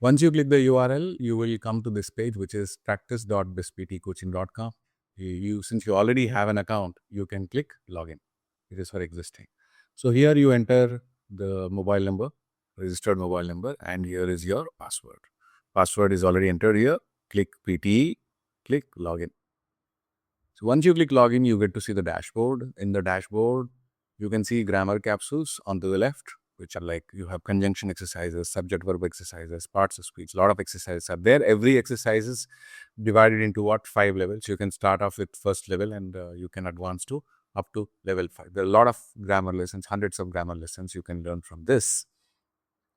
Once you click the URL, you will come to this page, which is practice.bisptcoaching.com. Since you already have an account, you can click login. It is for existing. So here you enter the mobile number, registered mobile number, and here is your password. Password is already entered here. Click PTE, click login. So once you click login, you get to see the dashboard. In the dashboard, you can see grammar capsules on the left, which are like you have conjunction exercises, subject verb exercises, parts of speech. A lot of exercises are there. Every exercise is divided into what? 5 levels. You can start off with first level and you can advance to up to level 5. There are a lot of grammar lessons, hundreds of grammar lessons you can learn from this.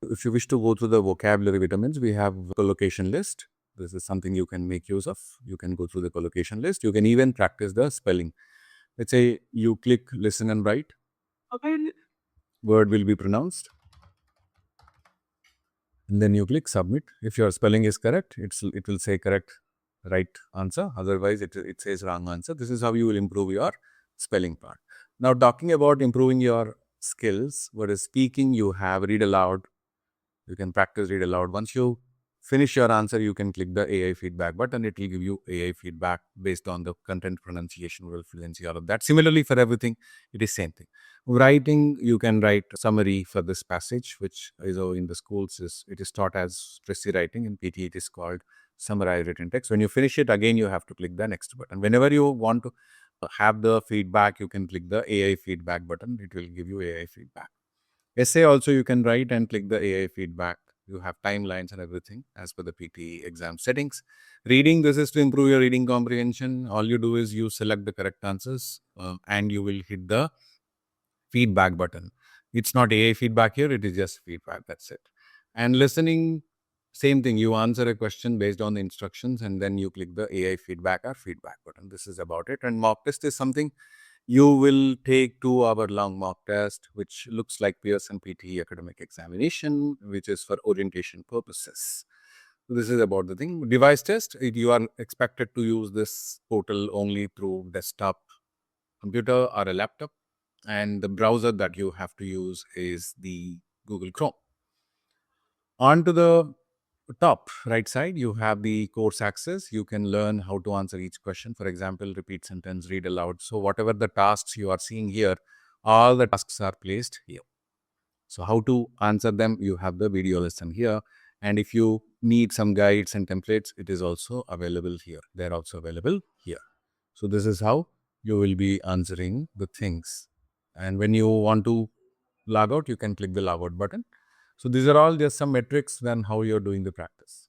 If you wish to go through the vocabulary vitamins, we have collocation list. This is something you can make use of. You can go through the collocation list. You can even practice the spelling. Let's say you click listen and write. Okay. Word will be pronounced. And then you click submit. If your spelling is correct, it will say correct right answer. Otherwise, it says wrong answer. This is how you will improve your spelling part. Now, talking about improving your skills, what is speaking, you have read aloud. You can practice read aloud. Once you finish your answer, you can click the AI feedback button. It will give you AI feedback based on the content, pronunciation, oral fluency, all of that. Similarly, for everything, it is same thing. Writing, you can write a summary for this passage, which is in the schools, it is taught as stressy writing. In PTE, it is called summarized written text. When you finish it, again, you have to click the next button. Whenever you want to have the feedback, you can click the AI feedback button. It will give you AI feedback. Essay also you can write and click the AI feedback. You have timelines and everything as per the PTE exam settings. Reading, this is to improve your reading comprehension. All you do is you select the correct answers and you will hit the feedback button. It's not AI feedback here, it is just feedback, that's it. And listening, same thing. You answer a question based on the instructions and then you click the AI feedback or feedback button. This is about it. And mock test is something you will take 2-hour-long mock test, which looks like Pearson PTE academic examination, which is for orientation purposes. This is about the thing. Device test, you are expected to use this portal only through desktop computer or a laptop. And the browser that you have to use is the Google Chrome. On to the top right side, you have the course access. You can learn how to answer each question. For example, repeat sentence, read aloud. So whatever the tasks you are seeing here, all the tasks are placed here. So how to answer them, you have the video lesson here. And if you need some guides and templates, it is also available here. They're also available here. So this is how you will be answering the things. And when you want to log out, you can click the log out button. So these are all just some metrics on how you're doing the practice.